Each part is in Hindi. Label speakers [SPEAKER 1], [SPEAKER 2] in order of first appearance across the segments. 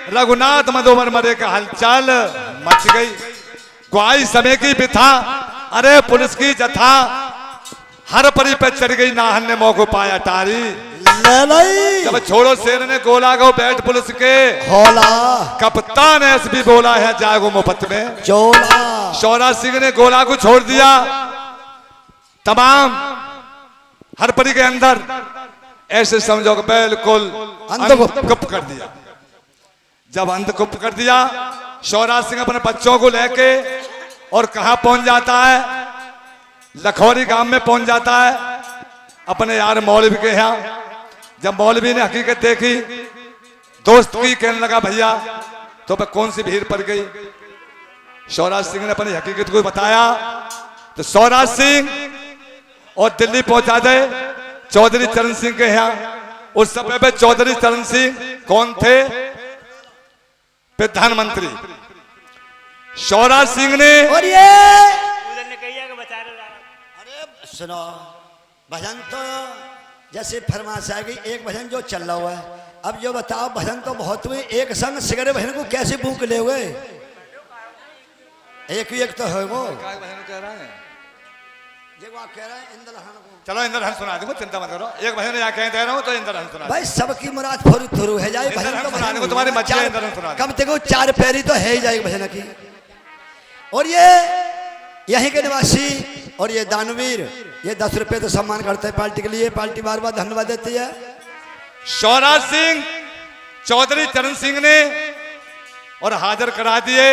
[SPEAKER 1] रघुनाथ मधुबर मरे का हलचल मच गई। ग्वाही समय की बिथा, अरे पुलिस की जथा, हर परी पे चढ़ गई नाहन ने मौको पाया टारी। जब छोड़ो शेर ने गोला गो बैठ पुलिस के होला, कप्तान एसपी बोला है जागो मुफ्त में चोला। शौरा सिंह ने गोला को छोड़ दिया, तमाम हर परी के अंदर ऐसे समझो बिल्कुल अंधगुप्त कर दिया। जब अंधगुप्त कर दिया, शौरा सिंह अपने बच्चों को लेके और कहां पहुंच जाता है, लखौरी गांव में पहुंच जाता है अपने यार मौलवी के यहाँ। जब मौलवी ने हकीकत देखी, दोस्त की कहने लगा भैया तो पे कौन सी भीड़ पड़ गई। शौराज सिंह ने अपनी हकीकत को बताया तो शौराज सिंह और दिल्ली पहुंचा दे चौधरी चरण सिंह के यहाँ। उस समय पे चौधरी चरण सिंह कौन थे? प्रधानमंत्री। शौराज सिंह ने
[SPEAKER 2] और ये अरे सुनो भजन तो जैसे फरमाइश आ गई, एक भजन जो चल रहा हुआ है। अब जो बताओ भजन तो बहुत हुए, एक संग सिगरे भजन को कैसे भूख ले हुए? एक तो है वो
[SPEAKER 1] कह रहा है,
[SPEAKER 2] कह रहा है इंद्रहन को।
[SPEAKER 1] चलो इंद्रहन सुना दूंगा, चिंता मत करो। एक भजन यहाँ कह दे रहा हूँ तो इंद्रहन सुना
[SPEAKER 2] भाई, सबकी मुराद थोड़ी थोड़ी है जाए भजन तो
[SPEAKER 1] सुनाने को तुम्हारी मर्जी है। इंद्रहन सुना
[SPEAKER 2] कम से कम 4 पैरी तो है ही जाएगी भजन की। और ये यहीं के निवासी और ये दानवीर, ये 10 रुपए तो सम्मान करते हैं पार्टी के लिए, पार्टी बार बार धन्यवाद देती है।
[SPEAKER 1] शौराज सिंह चौधरी चरण सिंह ने और हाजिर करा दिए।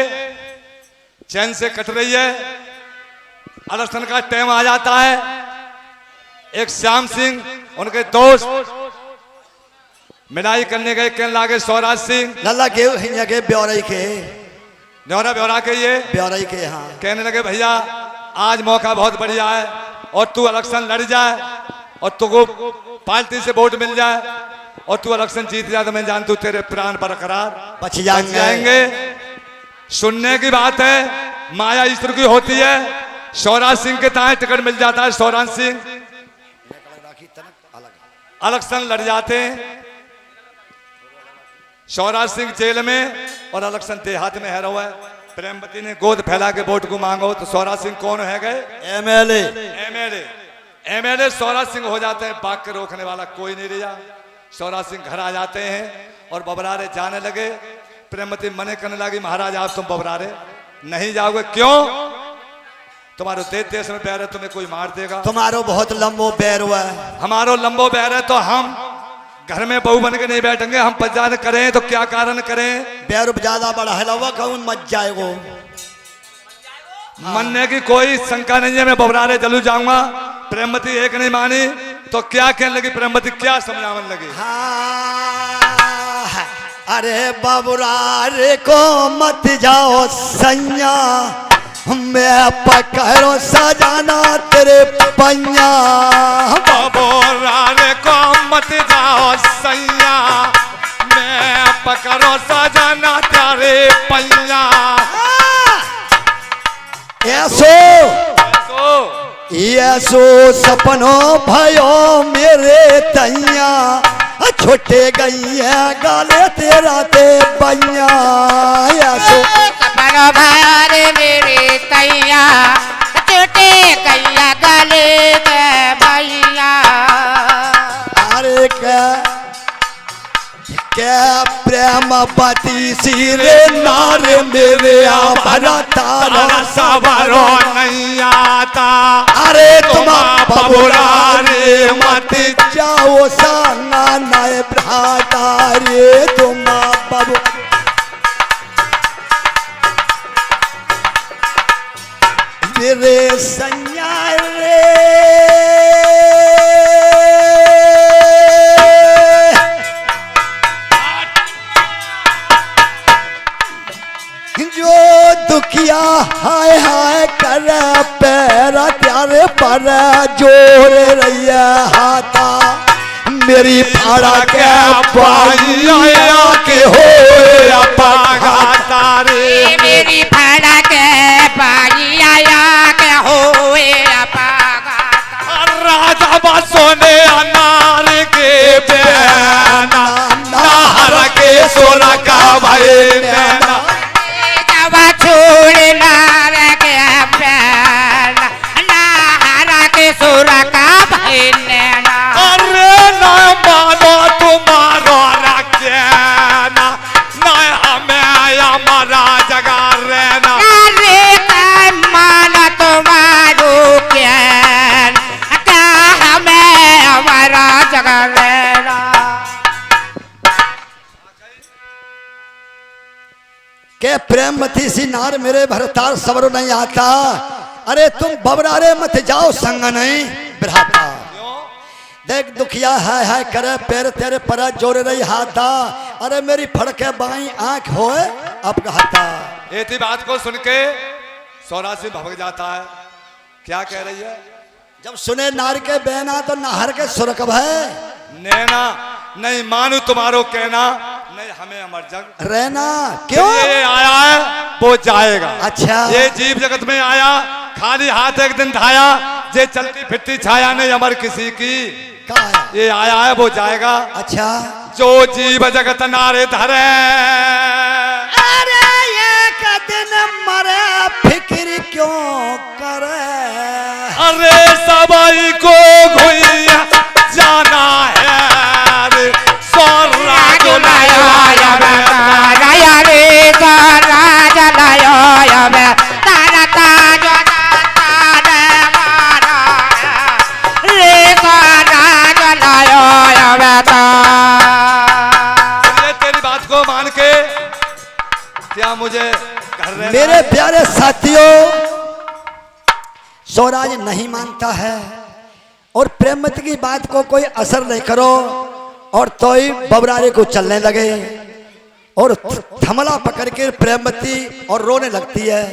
[SPEAKER 1] चैन से कट रही है, इलेक्शन का टाइम आ जाता है। एक श्याम सिंह उनके दोस्त मिलाई करने गए, कहने लगे शौराज सिंह
[SPEAKER 2] लल्ला के हिंजा के ब्यौरई के
[SPEAKER 1] न्योरा ब्यौरा के ये
[SPEAKER 2] ब्यौरई के हाँ
[SPEAKER 1] कहने लगे भैया आज मौका बहुत बढ़िया है और तू इलेक्शन लड़ जाए और तुझको पार्टी से वोट मिल जाए और तू इलेक्शन जीत जाए तो मैं जानता हूं तेरे प्राण बरकरार बच जाएंगे। सुनने की बात है, माया ईश्वर की होती है। शौराज सिंह के ताए टिकट मिल जाता है। शौराज सिंह इलेक्शन लड़ जाते हैं। शौराज सिंह जेल में और इलेक्शन देहात में है रहा है। प्रेमवती ने गोद फैला के वोट को मांगो तो शौराज सिंह कौन है गए? एमएलए शौराज सिंह हो जाते हैं। बाग के रोकने वाला कोई नहीं रहा। शौराज सिंह घर आ जाते हैं और बबरारे जाने लगे। प्रेमवती मने करने लगी महाराज आप तुम बबरारे नहीं जाओगे। क्यों? तुम्हारे देश में बैर है, तुम्हें कोई मार देगा।
[SPEAKER 2] तुम्हारो बहुत लंबो बैर हुआ है,
[SPEAKER 1] हमारो लंबो बैर है तो हम घर में बहू बन के नहीं बैठेंगे। हम पचान करें तो क्या कारण करें?
[SPEAKER 2] बैर ज्यादा बड़ा है लवा कौन मच जाएगो।
[SPEAKER 1] मनने की कोई शंका नहीं है। मैं बबरारे जरूर जाऊंगा। प्रेमवती एक नहीं मानी तो क्या कहने लगी? प्रेमवती क्या समझावन लगी?
[SPEAKER 2] हाँ, अरे बबरारे को मत जाओ सैया, मैं पकड़ो सजाना तेरे पैया।
[SPEAKER 1] बबरारे को मत जाओ सैया, मैं पकड़ो सजाना तेरे पैया।
[SPEAKER 2] ऐसो सपनो भयो मेरे तैया, छोटे गई है गाले तेरा ते बैया। ऐसो
[SPEAKER 3] सपनो भयो रे मेरे तैया, छोटे गैया गाले ते बैया।
[SPEAKER 2] अरे क्या प्रेमवती सिरे नार मेरे भरा तारा
[SPEAKER 1] सवारो नहीं आता।
[SPEAKER 2] अरे तुम बबुरारे मत जाओ साना नए भ्राता रे तुम बबु। मेरे सैया रे जो दुखिया हाय हाय कर पैरा प्यारे पर जोड़ रही हाथा। मेरी फाड़ा के पाइया के हो पाघाता रे,
[SPEAKER 3] मेरी फाड़ा के पाइया के होए पाघाता।
[SPEAKER 1] राजा बसोने अनार के बेना नार के सोना का भाई
[SPEAKER 2] नैना।
[SPEAKER 3] जब छोड़ना के प्यार नारा के सुर का भाई नैना।
[SPEAKER 1] अरे ना मानो तुम्हारो रखेना ना हमें हमारा जगह रहना।
[SPEAKER 3] अरे मान तुम्हारो ज्ञान क्या हमें हमारा जगह लेना।
[SPEAKER 2] के प्रेमवती सी नार मेरे भरतार सबर नहीं आता। अरे तुम बबरारे मत जाओ संग नहीं बिरहाता। देख दुखिया है करे पैर तेरे पर जोड़ रही हाथा। अरे मेरी फड़के बाई आंख हो अब कहता।
[SPEAKER 1] ये बात को सुन के सौरासी भभक जाता है। क्या कह रही है?
[SPEAKER 2] जब सुने नार के बहना तो नाहर के सुरकब है।
[SPEAKER 1] नैना नहीं मानू तुम्हारो कहना नहीं हमें अमर जग
[SPEAKER 2] रहना क्यों?
[SPEAKER 1] ये आया है वो जाएगा।
[SPEAKER 2] अच्छा
[SPEAKER 1] ये जीव जगत में आया खाली हाथ एक दिन धाया। ये चलती फिरती छाया नहीं अमर किसी की।
[SPEAKER 2] कहाँ आया?
[SPEAKER 1] ये आया है वो जाएगा।
[SPEAKER 2] अच्छा
[SPEAKER 1] जो जीव जगत नारे धरे
[SPEAKER 2] अरे एक दिन मरे फिक्र क्यों करे।
[SPEAKER 1] अरे सबाई को घुइया जाना है रे सोरा जो लाया
[SPEAKER 3] राया रे राजा लाया मैं तारा ताजा तारा मारा रे राजा लाया मैं ता।
[SPEAKER 1] ये तेरी बात को मान के क्या मुझे घर रहना
[SPEAKER 2] मेरे
[SPEAKER 1] है?
[SPEAKER 2] प्यारे साथियों स्वराज नहीं मानता है और प्रेमवती की बात को कोई असर नहीं करो और तो ही बबरारे को चलने लगे और थमला पकड़ के प्रेमवती और रोने लगती है।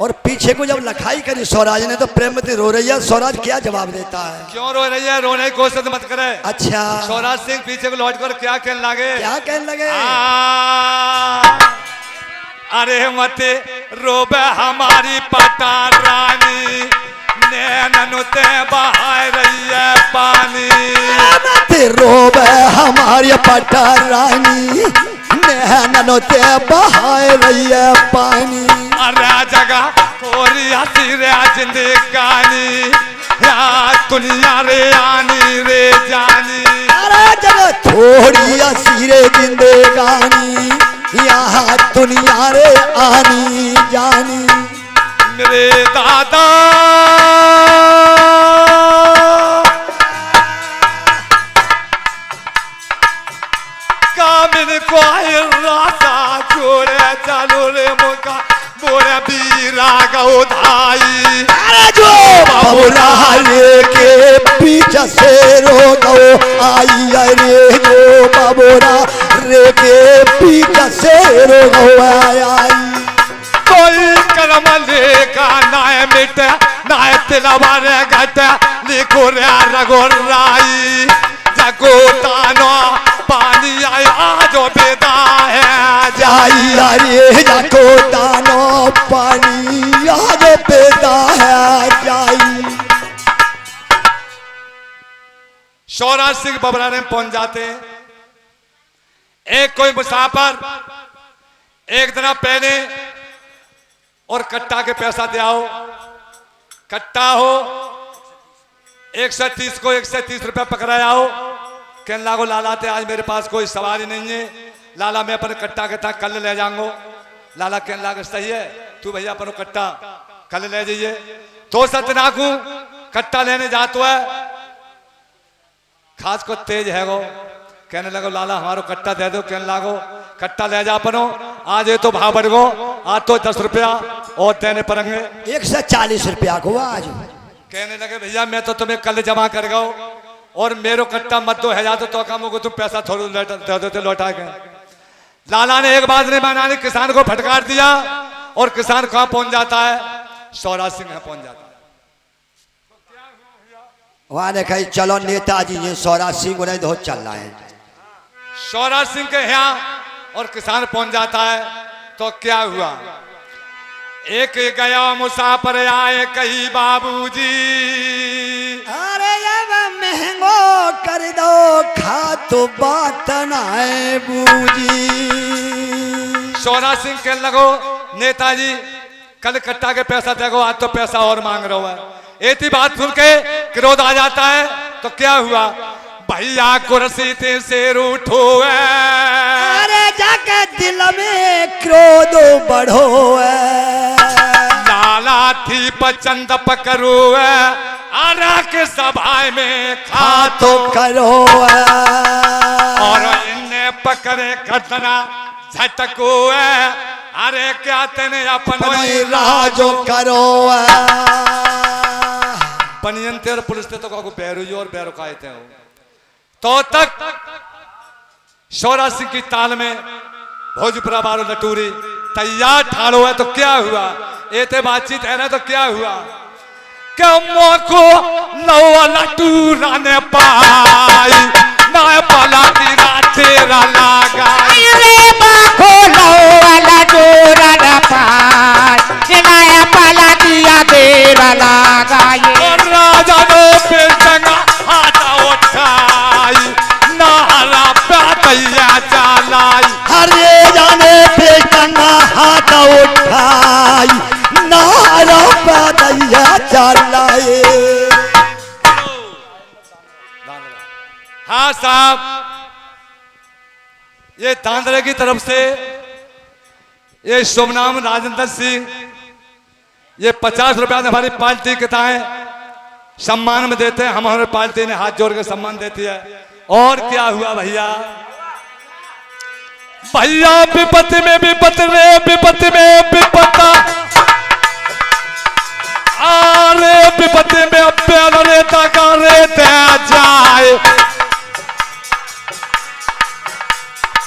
[SPEAKER 2] और पीछे को जब लखाई करी स्वराज ने तो प्रेमवती रो रही है। स्वराज क्या जवाब देता है?
[SPEAKER 1] क्यों रो रही है? रोने की कोशिश मत करे।
[SPEAKER 2] अच्छा
[SPEAKER 1] स्वराज सिंह पीछे को लौट कर क्या कहने लगे?
[SPEAKER 2] क्या कहने लगे?
[SPEAKER 1] अरे मत रोबे हमारी पटा रानी नैननुते बहाय रही है पानी।
[SPEAKER 2] रोब हमारी पटा रानी नैननुते बहाय रही है पानी।
[SPEAKER 1] अरे जगह कोरी हसी रे जिंदगानी या दुनिया रे आनी रे जानी।
[SPEAKER 2] अरे जगह थोड़ी असीरे जिंदगानी यहाँ दुनिया रे आनी जानी।
[SPEAKER 1] मेरे दादा कामिन को रासा जोड़े चलो रे मुका बोरे बीरा गौ धाई।
[SPEAKER 2] अरे जो बबुरारे के पीछे से रो गो आई रे जो बबुरा रे के पीछे से रो गो आई।
[SPEAKER 1] कोई कर्म लेका नाय मिट नाय तिलवर घट लिखो रे रघुराई। जगो तानो पानी आया जो बेदा है
[SPEAKER 2] जाई अरे जाको दानो पानी आज पैदा है जाई।
[SPEAKER 1] शौराज सिंह बबराने में पहुंच जाते हैं। एक कोई मुसाफिर एक दिन पहले और कट्टा के पैसा दे आओ। कट्टा हो 130 को 130 रुपया पकड़ाया हो। कहने लागो लाला ते आज मेरे पास कोई सवारी नहीं है। लाला मैं अपने कट्टा के तक कल ले जाऊंगो। लाला कहने लागे सही है तू भैया अपनो कट्टा कल ले जाइए। तो सतनाकू कट्टा लेने जातो है खास को तेज है गो। कहने लगो लाला हमारो कट्टा दे दो। कहने लागो कट्टा ले जा अपनो आज ये तो भाव बढ़ गो आज तो 10 रुपया और देने पड़ेंगे।
[SPEAKER 2] 140 रुपया को आज।
[SPEAKER 1] कहने लगे भैया मैं तो तुम्हें कल जमा कर गो और मेरो कट्टा मत दो है तो काम को तुम पैसा थोड़ा दे देते लौटा के। लाला ने एक बात नहीं माना किसान को फटकार दिया और किसान कहाँ पहुंच जाता है? सौराज सिंह पहुंच जाता है।
[SPEAKER 2] वहां ने कही चलो नेताजी ये स्वराज सिंह उन्हें तो चल रहा है।
[SPEAKER 1] सौराज सिंह के यहाँ और किसान पहुंच जाता है तो क्या हुआ? एक गया मुसाफिर आए कही बाबूजी।
[SPEAKER 2] अरे अब महंगो कर दो खा तो बात ना है बूजी।
[SPEAKER 1] शौरा सिंह कहने लगो नेताजी कल कट्टा के पैसा देखो, आज तो पैसा और मांग रहा है। ऐसी बात सुन के क्रोध आ जाता है। तो क्या हुआ, भैया कुर्सी ते शेर उठो है,
[SPEAKER 2] अरे जाके दिल में क्रोध बढ़ो है,
[SPEAKER 1] लाला थी पचंद पकड़ो है, आरा के सभा में खा
[SPEAKER 2] तो करो है,
[SPEAKER 1] और इन्हें पकड़े खतना झटको है, अरे क्या तेने अपन
[SPEAKER 2] राजो करो है।
[SPEAKER 1] पनियंते और पुलिस ते तो को बैरुजो और बैरो खाते हो। तो तक शौरा सिंह की ताल में भोजपुरा बारो लटूरी तैयार ठाड़ो है। तो क्या हुआ, एते बातचीत है ना, तो क्या हुआ क्या मोको नवा लटूरा ने पाई ना पला की तेरा लागा
[SPEAKER 3] रे बाखो लौला जोरा न पाई नया पाला दिया तेरा लगाए।
[SPEAKER 1] और राजा ने पे जंगा हाथ उठाई नारा पैया चलाई,
[SPEAKER 2] हरे जाने पे चंगा हाथ उठाई नारा पैया चलाए।
[SPEAKER 1] हाँ साहब, ये तांदरे की तरफ से ये शुभनाम राजेंद्र सिंह ये 50 रुपया हमारी पार्टी के ताए सम्मान में देते हैं। हमारे पार्टी ने हाथ जोड़ के सम्मान देती है। और क्या हुआ भैया, भैया विपत्ति में विपत्ति रे विपत्ति में विपत्ता, अरे विपत्ति में अब रेता का रेते जाए,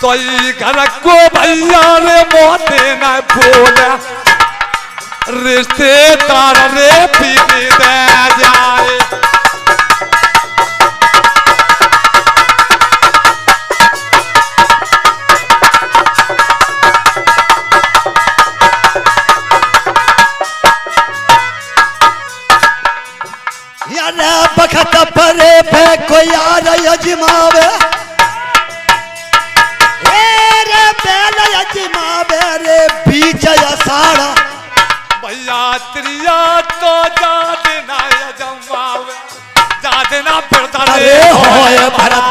[SPEAKER 1] तो घर को भैया रे मोते न बोले, रिश्तेदार रे पीने दे जाए।
[SPEAKER 2] यारे बखत परे पे कोई आ रही अजमावे, रे बेल अजमावे रे बीच असाड़ा,
[SPEAKER 1] भैया त्रिया तो जा देना जमावे, जा देना फिरता
[SPEAKER 2] अरे होए भरत